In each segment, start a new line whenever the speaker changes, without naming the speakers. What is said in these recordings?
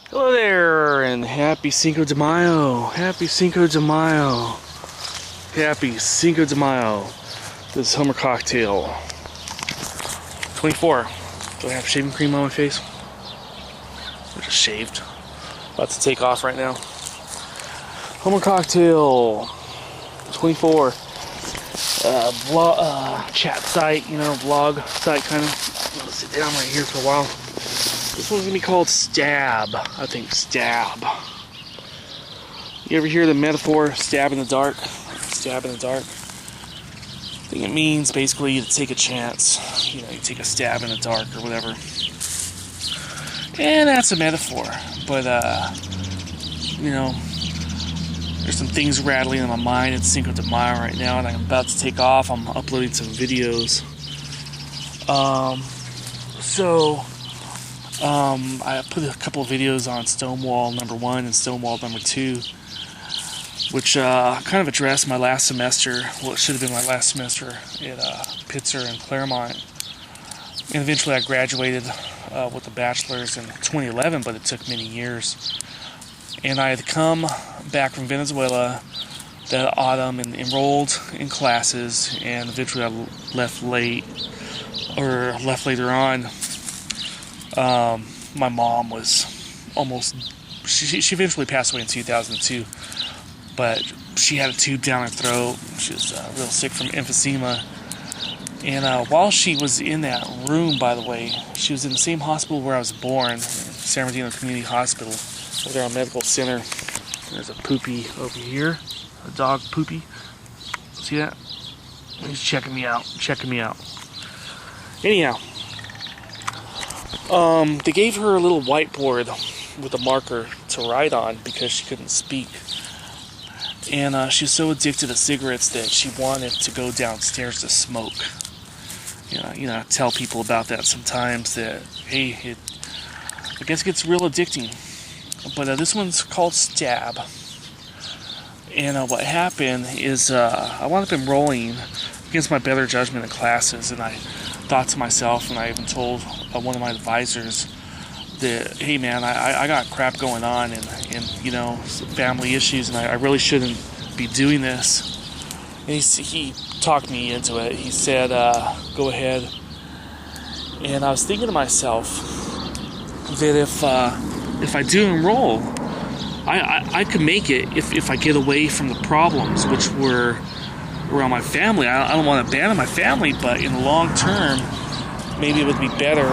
Hello there, and happy Cinco de Mayo. Happy Cinco de Mayo. Happy Cinco de Mayo. This is Hummer Cocktail. 24. Do I have shaving cream on my face? I just shaved. About to take off right now. Hummer Cocktail. 24. Chat site, vlog site kind of. I'm gonna sit down right here for a while. This one's gonna be called Stab. I think Stab. You ever hear the metaphor stab in the dark? Stab in the dark. I think it means basically to take a chance. You take a stab in the dark or whatever. And that's a metaphor. But there's some things rattling in my mind. It's Cinco de Mayo right now, and I'm about to take off. I'm uploading some videos. I put a couple of videos on Stonewall number 1 and Stonewall number 2, which kind of addressed my last semester. Well, it should have been my last semester at Pitzer and Claremont. And eventually I graduated with a bachelor's in 2011, but it took many years. And I had come back from Venezuela that autumn and enrolled in classes, and eventually I left later on. My mom was she eventually passed away in 2002, but she had a tube down her throat. She was real sick from emphysyma. And while she was in that room, by the way, she was in the same hospital where I was born, San Bernardino Community Hospital, over there on Medical Center. There's a poopy over here, a dog poopy. See that? He's checking me out. Anyhow, they gave her a little whiteboard with a marker to write on because she couldn't speak. And she was so addicted to cigarettes that she wanted to go downstairs to smoke. I tell people about that sometimes, that, hey, I guess it gets real addicting. But this one's called Stab. And what happened is I wound up enrolling against my better judgment in classes, and I thought to myself, and I even told one of my advisors that, hey man, I got crap going on, and family issues, and I really shouldn't be doing this. And he talked me into it. He said, go ahead. And I was thinking to myself that if I do enroll, I could make it if I get away from the problems, which were around my family. I don't want to abandon my family, but in the long term, maybe it would be better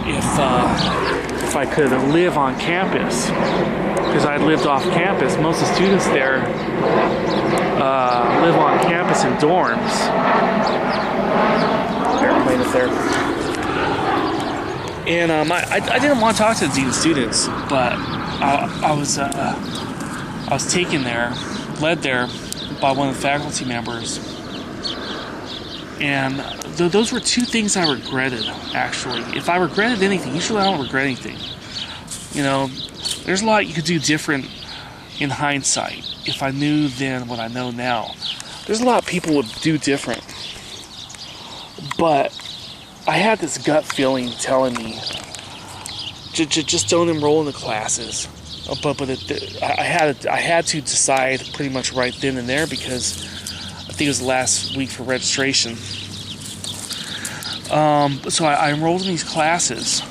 if I could live on campus, because I lived off campus. Most of the students there live on campus in dorms. Airplane up there. And I didn't want to talk to the dean of students, but I was taken there, led there by one of the faculty members. And those were two things I regretted, actually. If I regretted anything, usually I don't regret anything. There's a lot you could do different in hindsight if I knew then what I know now. There's a lot people would do different. But I had this gut feeling telling me, just don't enroll in the classes. But I had to decide pretty much right then and there, because I think it was the last week for registration. So I enrolled in these classes,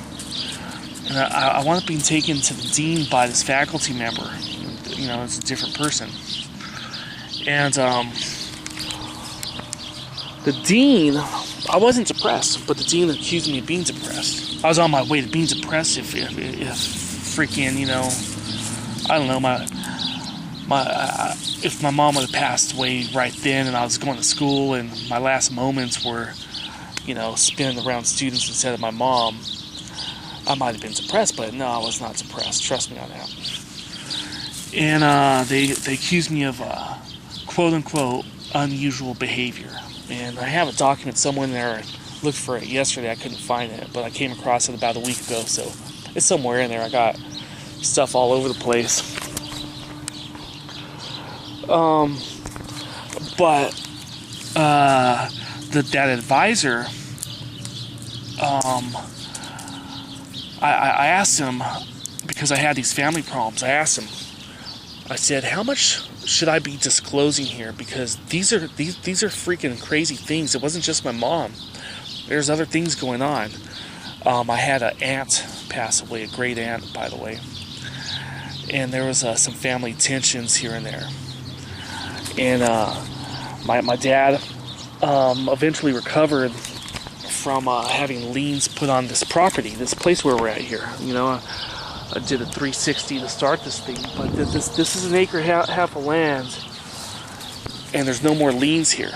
and I wound up being taken to the dean by this faculty member. It's a different person. And the dean, I wasn't depressed, but the dean accused me of being depressed. I was on my way to being depressed if freaking, I don't know, if my mom would have passed away right then and I was going to school and my last moments were, spinning around students instead of my mom, I might have been depressed, but no, I was not depressed. Trust me on that. And they accused me of quote-unquote unusual behavior. And I have a document somewhere in there. I looked for it yesterday. I couldn't find it, but I came across it about a week ago, so it's somewhere in there. I got stuff all over the place. But that advisor, I asked him, because I had these family problems, I asked him, I said, how much should I be disclosing here? Because these are freaking crazy things. It wasn't just my mom. There's other things going on. I had an aunt pass away, a great aunt, by the way. And there was some family tensions here and there. And my dad eventually recovered from having liens put on this property, this place where we're at here. You know, I did a 360 to start this thing, but this is an acre half of land, and there's no more liens here.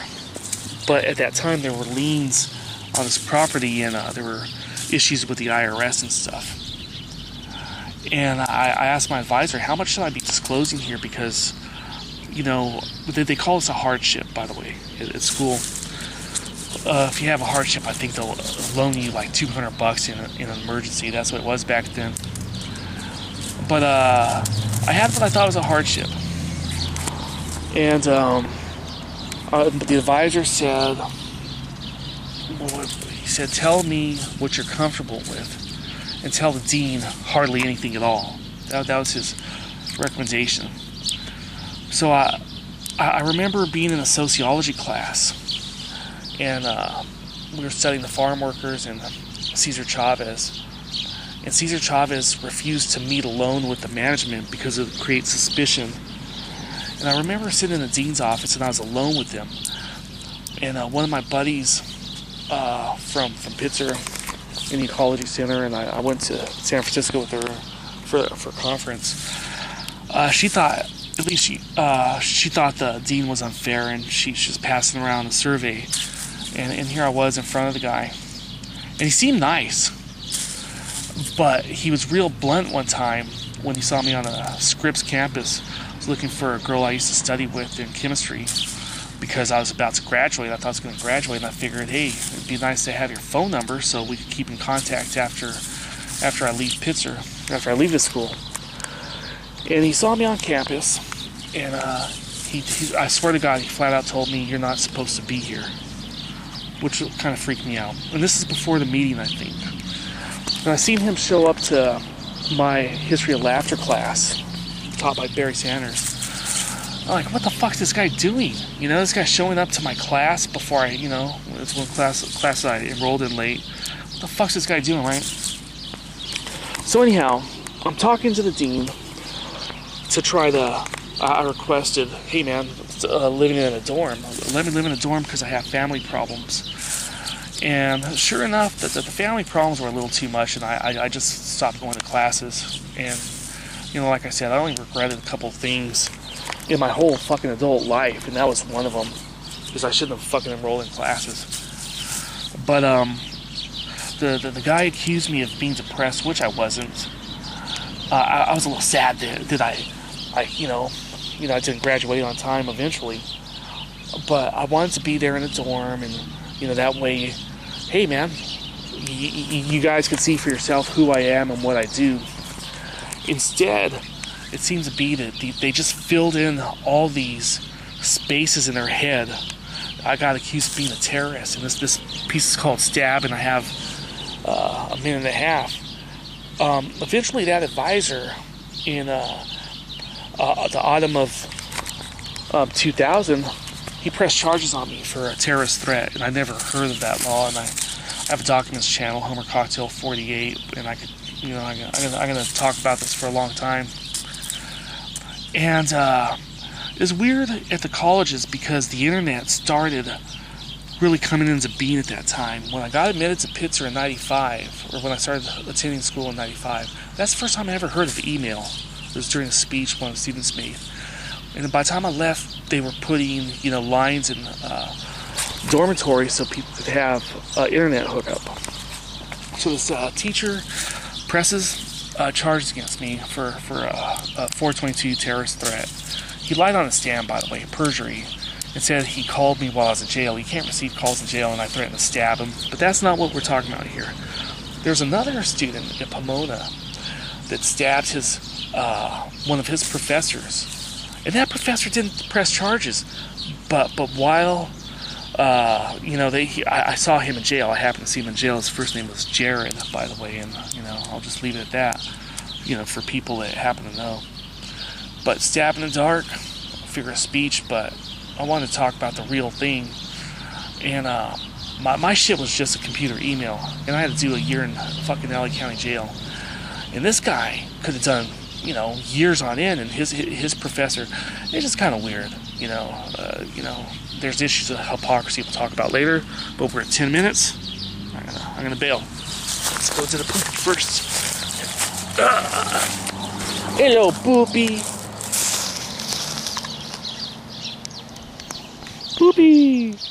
But at that time, there were liens on this property, and there were issues with the IRS and stuff. And I asked my advisor, how much should I be disclosing here? Because, you know, they call this a hardship, by the way, at school. If you have a hardship, I think they'll loan you like $200 in an emergency. That's what it was back then. But I had what I thought was a hardship. And the advisor said, he said, tell me what you're comfortable with, and tell the dean hardly anything at all. That was his recommendation. So I remember being in a sociology class, and we were studying the farm workers and Cesar Chavez. And Cesar Chavez refused to meet alone with the management because it would create suspicion. And I remember sitting in the dean's office, and I was alone with him. And one of my buddies from pitzer in the ecology center, and I went to San Francisco with her for a conference. She thought, at least she thought the dean was unfair, and she was passing around a survey. And here I was in front of the guy, and he seemed nice. But he was real blunt one time when he saw me on a Scripps campus. I was looking for a girl I used to study with in chemistry because I was about to graduate. I thought I was going to graduate, and I figured, hey, it'd be nice to have your phone number so we could keep in contact after I leave pitzer, after I leave the school. And he saw me on campus, and he I swear to God, he flat out told me, you're not supposed to be here, which kind of freaked me out. And this is before the meeting, I think. And I seen him show up to my history of laughter class taught by Barry Sanders. I'm like, what the fuck's this guy doing? You know, this guy's showing up to my class before it's one class I enrolled in late. What the fuck's this guy doing, right? So anyhow, I'm talking to the dean to try to, I requested, hey man, living in a dorm. Let me live in a dorm because I have family problems. And sure enough, the family problems were a little too much, and I just stopped going to classes. And, you know, like I said, I only regretted a couple things in my whole fucking adult life, and that was one of them, because I shouldn't have fucking enrolled in classes. But the guy accused me of being depressed, which I wasn't. I was a little sad that I didn't graduate on time eventually. But I wanted to be there in a dorm, and, you know, that way, hey man, you guys can see for yourself who I am and what I do. Instead, it seems to be that they just filled in all these spaces in their head. I got accused of being a terrorist, and this piece is called Stab, and I have a minute and a half. Eventually, that advisor in the autumn of 2000, he pressed charges on me for a terrorist threat, and I never heard of that law. And I have a documents channel, Homer Cocktail 48, and I could, you know, I'm gonna talk about this for a long time. And it's weird at the colleges because the internet started really coming into being at that time. When I got admitted to pitzer in 95, or when I started attending school in 95, that's the first time I ever heard of email. It was during a speech one of the students made. And by the time I left, they were putting, you know, lines in dormitories so people could have internet hookup. So this teacher presses charges against me for a 422 terrorist threat. He lied on his stand, by the way, perjury, and said he called me while I was in jail. You can't receive calls in jail, and I threatened to stab him. But that's not what we're talking about here. There's another student in Pomona that stabbed one of his professors. And that professor didn't press charges, but while I saw him in jail. I happened to see him in jail. His first name was Jared, by the way, and you know, I'll just leave it at that. for people that happen to know. But stab in the dark, figure of speech, but I wanted to talk about the real thing. And my shit was just a computer email, and I had to do a year in fucking LA County jail. And this guy could have done, years on end, and his professor, it's just kind of weird, There's issues of hypocrisy we'll talk about later, but we're at 10 minutes. I'm gonna bail. Let's go to the poopy first. Hello, poopy. Poopy.